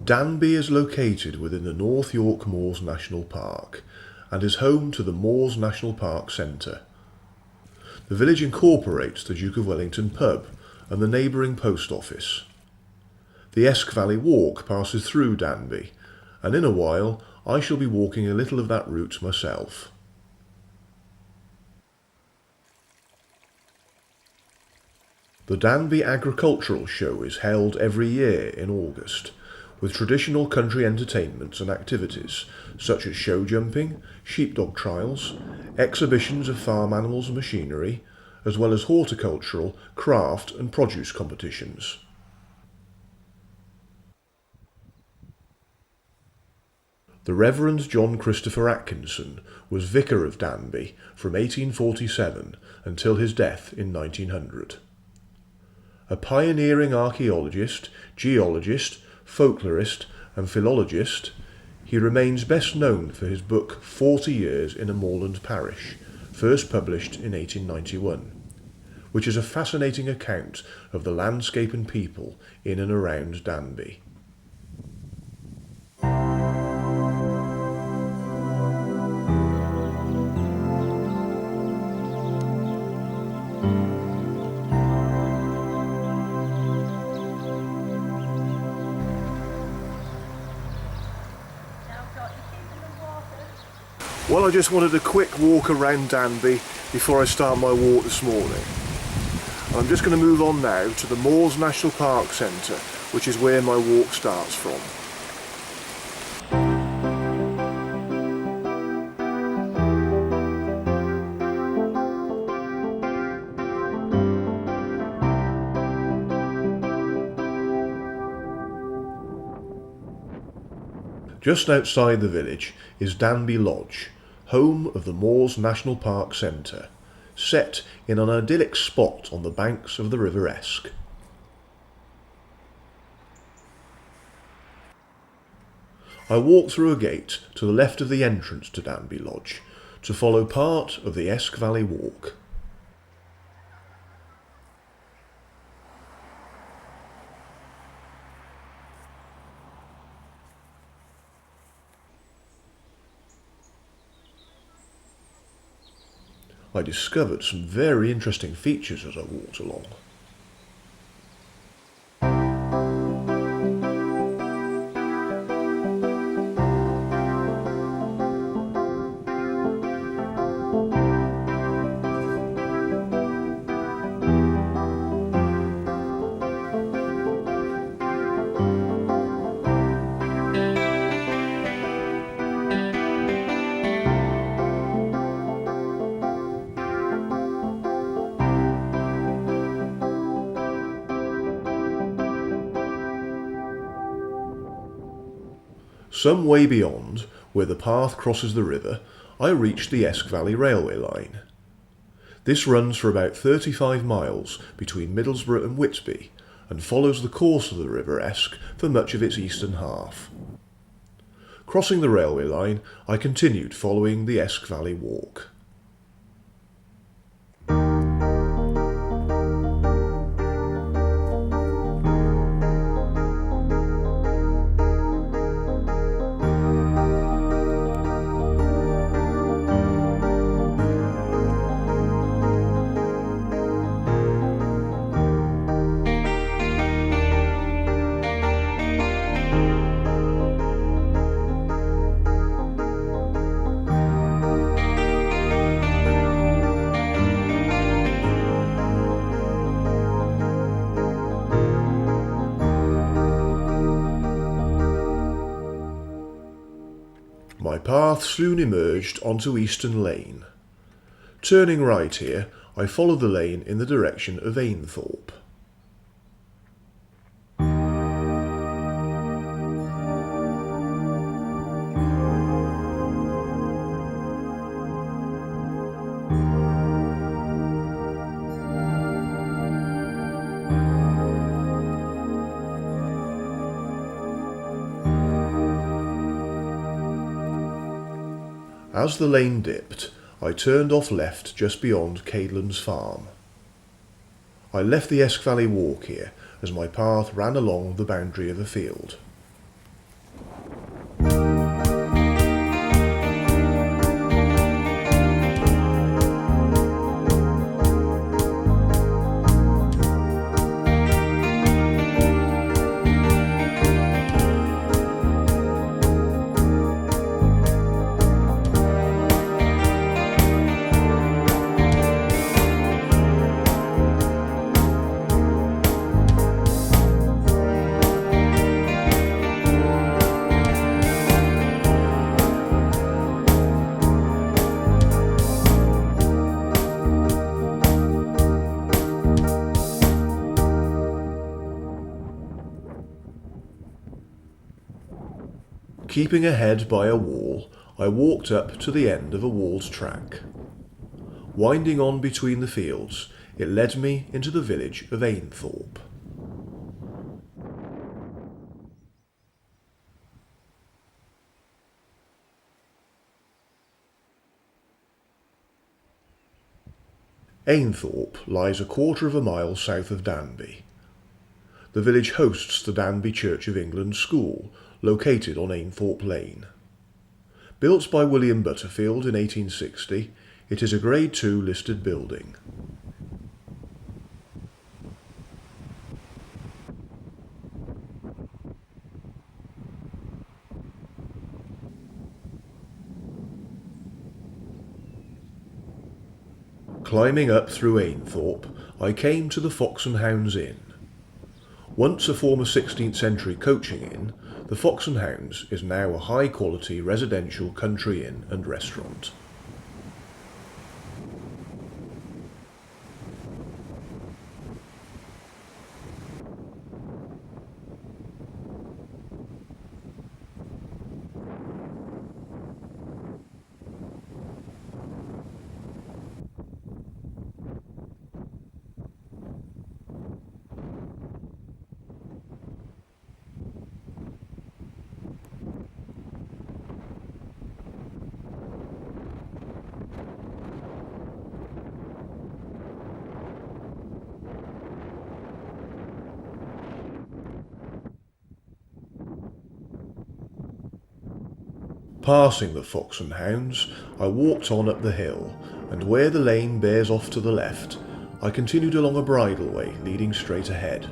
Danby is located within the North York Moors National Park and is home to the Moors National Park Centre. The village incorporates the Duke of Wellington pub and the neighbouring post office. The Esk Valley Walk passes through Danby, and in a while I shall be walking a little of that route myself. The Danby Agricultural Show is held every year in August, with traditional country entertainments and activities such as show jumping, sheepdog trials, exhibitions of farm animals and machinery, as well as horticultural, craft and produce competitions. The Reverend John Christopher Atkinson was Vicar of Danby from 1847 until his death in 1900. A pioneering archaeologist, geologist, folklorist and philologist, he remains best known for his book 40 Years in a Moorland Parish, first published in 1891, which is a fascinating account of the landscape and people in and around Danby. Well, I just wanted a quick walk around Danby before I start my walk this morning. And I'm just going to move on now to the Moors National Park Centre, which is where my walk starts from. Just outside the village is Danby Lodge, home of the Moors National Park Centre, set in an idyllic spot on the banks of the River Esk. I walk through a gate to the left of the entrance to Danby Lodge to follow part of the Esk Valley Walk. I discovered some very interesting features as I walked along. Some way beyond, where the path crosses the river, I reached the Esk Valley railway line. This runs for about 35 miles between Middlesbrough and Whitby and follows the course of the River Esk for much of its eastern half. Crossing the railway line, I continued following the Esk Valley Walk. My path soon emerged onto Eastern Lane. Turning right here, I followed the lane in the direction of Ainthorpe. As the lane dipped, I turned off left just beyond Caedlan's farm. I left the Esk Valley Walk here as my path ran along the boundary of a field. Keeping ahead by a wall, I walked up to the end of a walled track. Winding on between the fields, it led me into the village of Ainthorpe. Ainthorpe lies a quarter of a mile south of Danby. The village hosts the Danby Church of England School, located on Ainthorpe Lane. Built by William Butterfield in 1860, it is a Grade II listed building. Climbing up through Ainthorpe, I came to the Fox and Hounds Inn. Once a former 16th century coaching inn, the Fox and Hounds is now a high-quality residential country inn and restaurant. Passing the Fox and Hounds, I walked on up the hill, and where the lane bears off to the left, I continued along a bridleway leading straight ahead.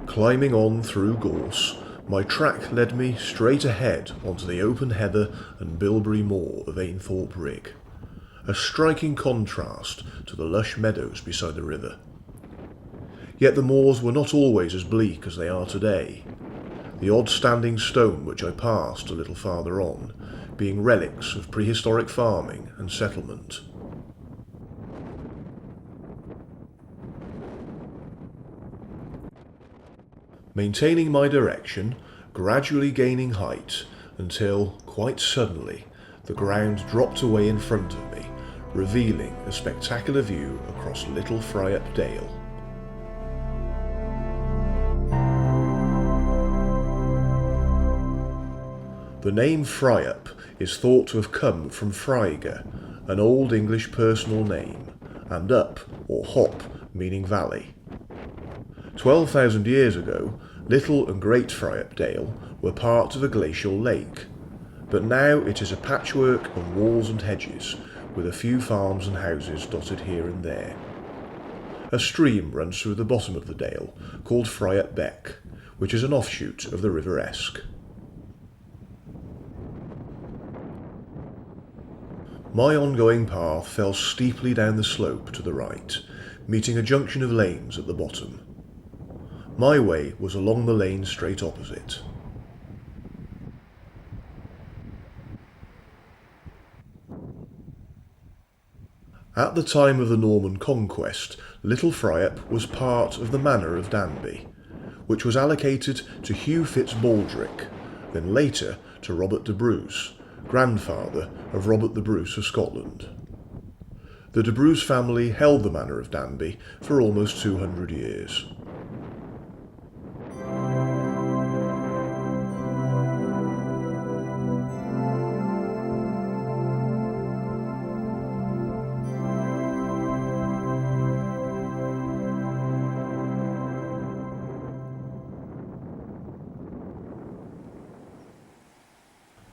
Climbing on through gorse, my track led me straight ahead onto the open heather and bilberry moor of Ainthorpe Rigg, a striking contrast to the lush meadows beside the river. Yet the moors were not always as bleak as they are today, the odd standing stone which I passed a little farther on being relics of prehistoric farming and settlement. Maintaining my direction, gradually gaining height, until, quite suddenly, the ground dropped away in front of me, revealing a spectacular view across Little Fryup Dale. The name Fryup is thought to have come from Fraiga, an Old English personal name, and up, or hop, meaning valley. 12,000 years ago, Little and Great Fryup Dale were part of a glacial lake, but now it is a patchwork of walls and hedges, with a few farms and houses dotted here and there. A stream runs through the bottom of the dale, called Fryup Beck, which is an offshoot of the River Esk. My ongoing path fell steeply down the slope to the right, meeting a junction of lanes at the bottom. My way was along the lane straight opposite. At the time of the Norman conquest, Little Fryup was part of the Manor of Danby, which was allocated to Hugh Fitz-Baldric, then later to Robert de Bruce, grandfather of Robert the Bruce of Scotland. The de Bruce family held the Manor of Danby for almost 200 years.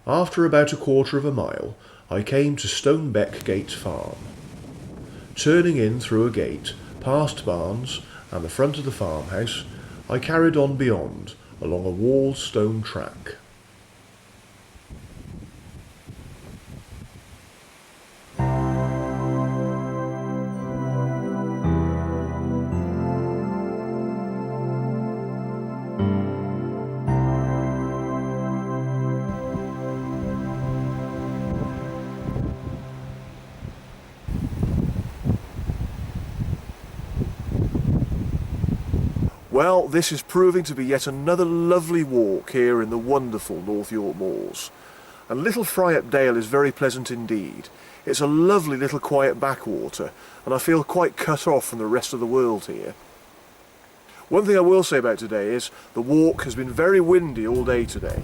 After about a quarter of a mile, I came to Stonebeck Gate Farm. Turning in through a gate, past barns and the front of the farmhouse, I carried on beyond, along a walled stone track. Well, this is proving to be yet another lovely walk here in the wonderful North York Moors. And Little Fryup Dale is very pleasant indeed. It's a lovely little quiet backwater, and I feel quite cut off from the rest of the world here. One thing I will say about today is the walk has been very windy all day today.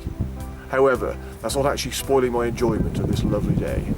However, that's not actually spoiling my enjoyment of this lovely day.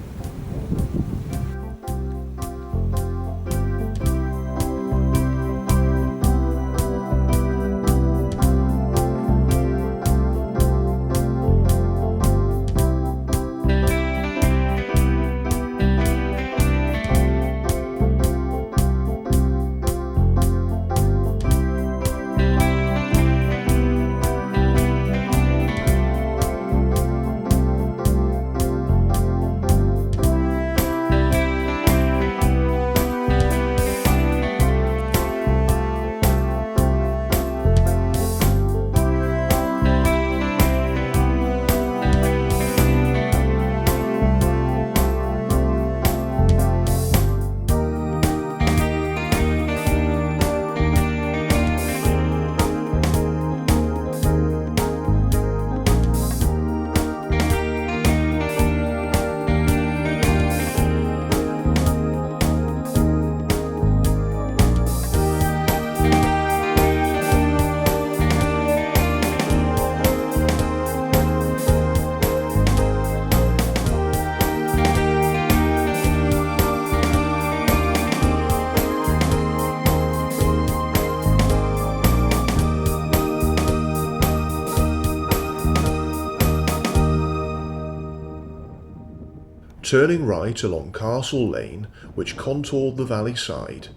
Turning right along Castle Lane, which contoured the valley side,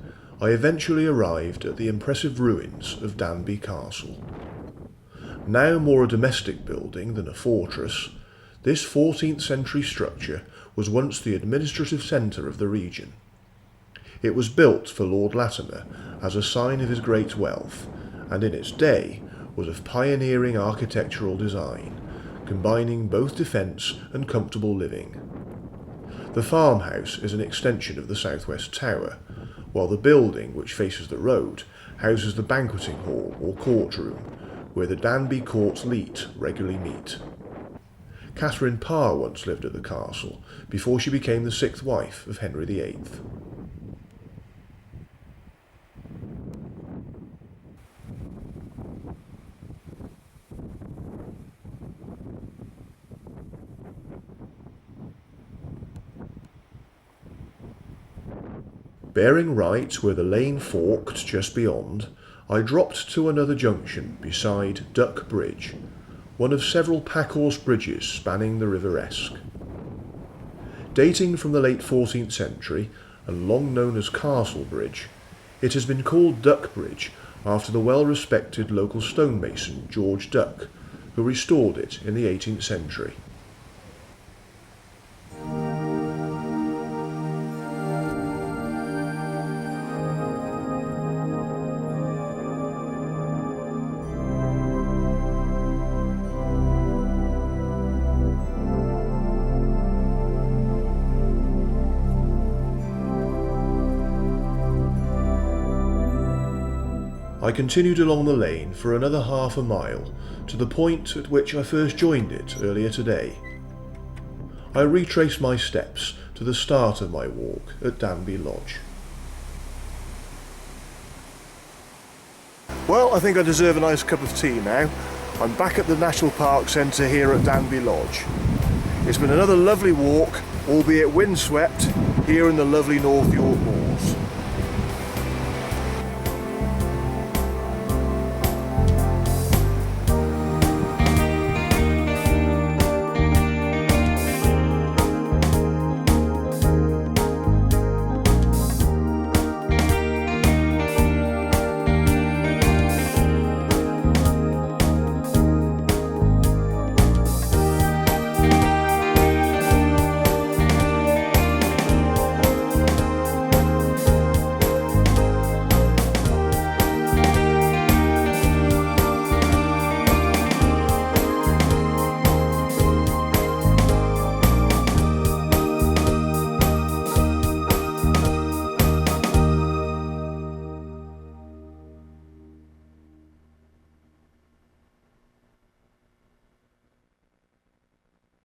I eventually arrived at the impressive ruins of Danby Castle. Now more a domestic building than a fortress, this 14th century structure was once the administrative centre of the region. It was built for Lord Latimer as a sign of his great wealth, and in its day was of pioneering architectural design, combining both defence and comfortable living. The farmhouse is an extension of the southwest tower, while the building, which faces the road, houses the banqueting hall or courtroom, where the Danby Court's leet regularly meet. Catherine Parr once lived at the castle, before she became the 6th wife of Henry VIII. Bearing right where the lane forked just beyond, I dropped to another junction beside Duck Bridge, one of several packhorse bridges spanning the River Esk. Dating from the late 14th century and long known as Castle Bridge, it has been called Duck Bridge after the well-respected local stonemason George Duck, who restored it in the 18th century. I continued along the lane for another half a mile to the point at which I first joined it earlier today. I retraced my steps to the start of my walk at Danby Lodge. Well, I think I deserve a nice cup of tea now. I'm back at the National Park Centre here at Danby Lodge. It's been another lovely walk, albeit windswept, here in the lovely North York Moors.